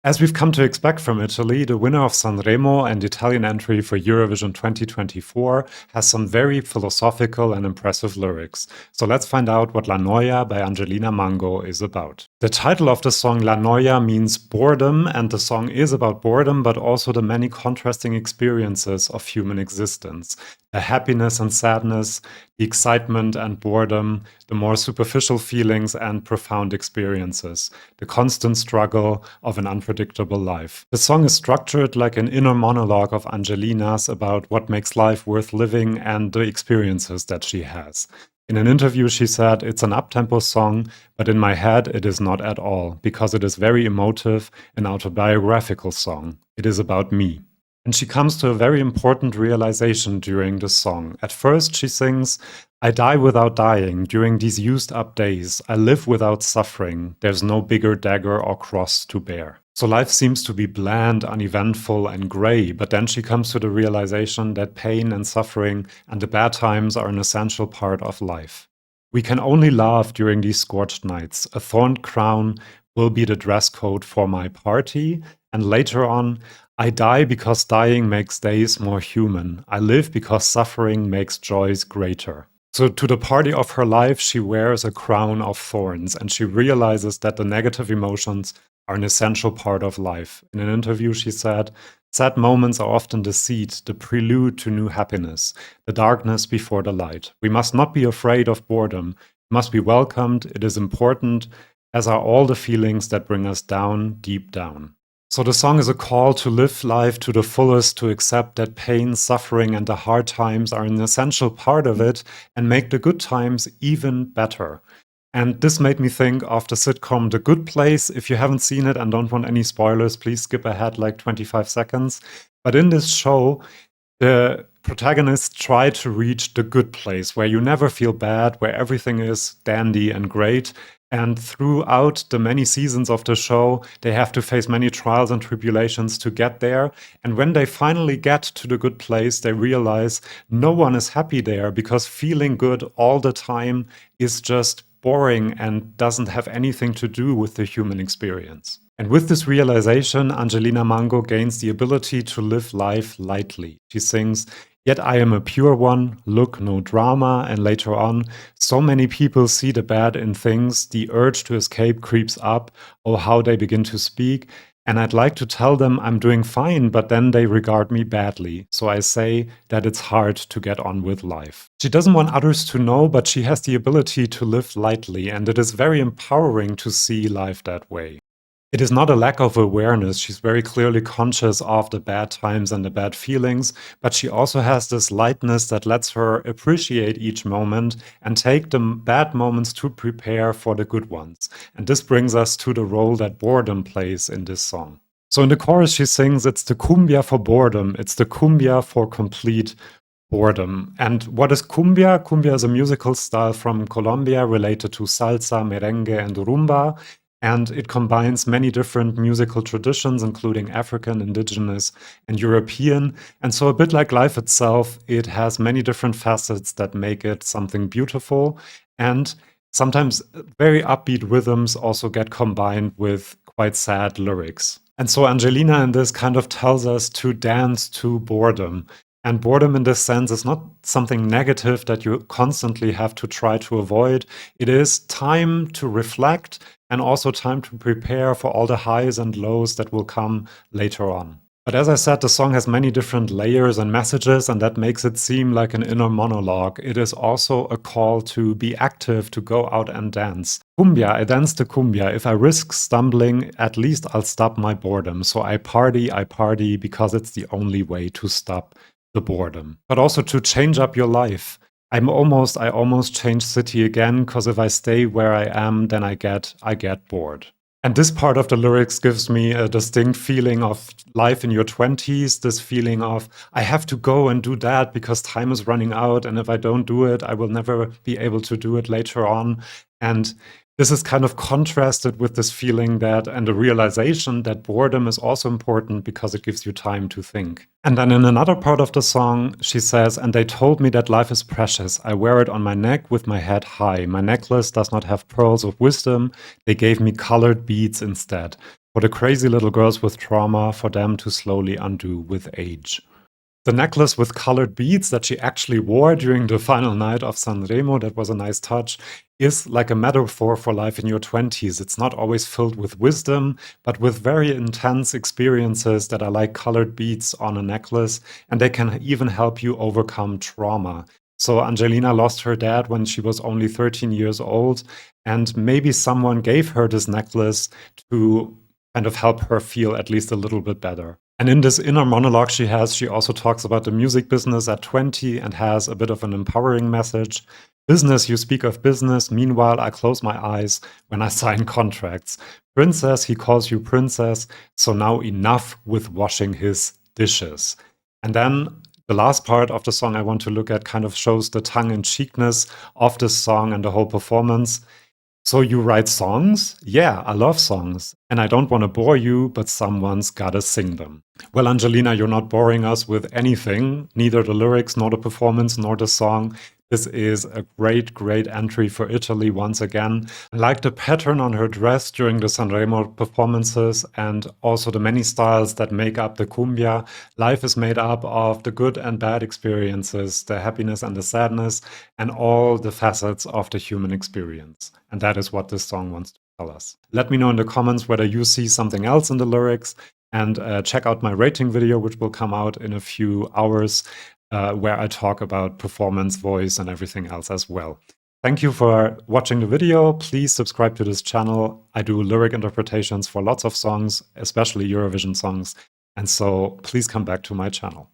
As we've come to expect from Italy, the winner of Sanremo and Italian entry for Eurovision 2024 has some very philosophical and impressive lyrics. So let's find out what La Noia by Angelina Mango is about. The title of the song La Noia means boredom, and the song is about boredom, but also the many contrasting experiences of human existence. The happiness and sadness, the excitement and boredom, the more superficial feelings and profound experiences, the constant struggle of an unpredictable life. The song is structured like an inner monologue of Angelina's about what makes life worth living and the experiences that she has. In an interview, she said, "It's an uptempo song, but in my head it is not at all, because it is very emotive, an autobiographical song. It is about me." And she comes to a very important realization during the song. At first, she sings, "I die without dying during these used up days. I live without suffering. There's no bigger dagger or cross to bear." So life seems to be bland, uneventful, and gray, but then she comes to the realization that pain and suffering and the bad times are an essential part of life. We can only laugh during these scorched nights. A thorned crown will be the dress code for my party. And later on, "I die because dying makes days more human. I live because suffering makes joys greater." So to the party of her life, she wears a crown of thorns, and she realizes that the negative emotions are an essential part of life. In an interview, she said, "Sad moments are often the seed, the prelude to new happiness, the darkness before the light. We must not be afraid of boredom. It must be welcomed. It is important, as are all the feelings that bring us down, deep down." So the song is a call to live life to the fullest, to accept that pain, suffering, and the hard times are an essential part of it, and make the good times even better. And this made me think of the sitcom The Good Place. If you haven't seen it and don't want any spoilers, please skip ahead like 25 seconds. But in this show, the protagonists try to reach the good place where you never feel bad, where everything is dandy and great. And throughout the many seasons of the show, they have to face many trials and tribulations to get there. And when they finally get to the good place, they realize no one is happy there, because feeling good all the time is just boring and doesn't have anything to do with the human experience. And with this realization, Angelina Mango gains the ability to live life lightly. She sings, "Yet I am a pure one, look, no drama," and later on, "So many people see the bad in things, the urge to escape creeps up, oh how they begin to speak, and I'd like to tell them I'm doing fine, but then they regard me badly, so I say that it's hard to get on with life." She doesn't want others to know, but she has the ability to live lightly, and it is very empowering to see life that way. It is not a lack of awareness. She's very clearly conscious of the bad times and the bad feelings, but she also has this lightness that lets her appreciate each moment and take the bad moments to prepare for the good ones. And this brings us to the role that boredom plays in this song. So in the chorus, she sings, "It's the cumbia for boredom. It's the cumbia for complete boredom." And what is cumbia? Cumbia is a musical style from Colombia related to salsa, merengue, and rumba. And it combines many different musical traditions, including African, indigenous, and European. And so a bit like life itself, it has many different facets that make it something beautiful. And sometimes very upbeat rhythms also get combined with quite sad lyrics. And so Angelina in this kind of tells us to dance to boredom. And boredom in this sense is not something negative that you constantly have to try to avoid. It is time to reflect and also time to prepare for all the highs and lows that will come later on. But as I said, the song has many different layers and messages, and that makes it seem like an inner monologue. It is also a call to be active, to go out and dance. Kumbia, I dance the cumbia. If I risk stumbling, at least I'll stop my boredom. So I party, because it's the only way to stop the boredom. But also to change up your life. I almost change city again, because if I stay where I am, then I get bored. And this part of the lyrics gives me a distinct feeling of life in your 20s, this feeling of, I have to go and do that because time is running out, and if I don't do it, I will never be able to do it later on. And this is kind of contrasted with this feeling that, and the realization that boredom is also important because it gives you time to think. And then in another part of the song, she says, "And they told me that life is precious. I wear it on my neck with my head high. My necklace does not have pearls of wisdom. They gave me colored beads instead. For the crazy little girls with trauma, for them to slowly undo with age. The necklace with colored beads that she actually wore during the final night of Sanremo, that was a nice touch, is like a metaphor for life in your 20s. It's not always filled with wisdom, but with very intense experiences that are like colored beads on a necklace, and they can even help you overcome trauma. So Angelina lost her dad when she was only 13 years old, and maybe someone gave her this necklace to kind of help her feel at least a little bit better. And in this inner monologue she also talks about the music business at 20 and has a bit of an empowering message. Business, you speak of business. Meanwhile, I close my eyes when I sign contracts. Princess, he calls you princess. So now enough with washing his dishes. And then the last part of the song I want to look at kind of shows the tongue-in-cheekness of this song and the whole performance. So you write songs? Yeah, I love songs. And I don't want to bore you, but someone's gotta sing them. Well, Angelina, you're not boring us with anything, neither the lyrics, nor the performance, nor the song. This is a great, great entry for Italy once again. I like the pattern on her dress during the Sanremo performances and also the many styles that make up the Cumbia. Life is made up of the good and bad experiences, the happiness and the sadness, and all the facets of the human experience. And that is what this song wants to tell us. Let me know in the comments whether you see something else in the lyrics, and check out my rating video, which will come out in a few hours, where I talk about performance, voice, and everything else as well. Thank you for watching the video. Please subscribe to this channel. I do lyric interpretations for lots of songs, especially Eurovision songs, and so please come back to my channel.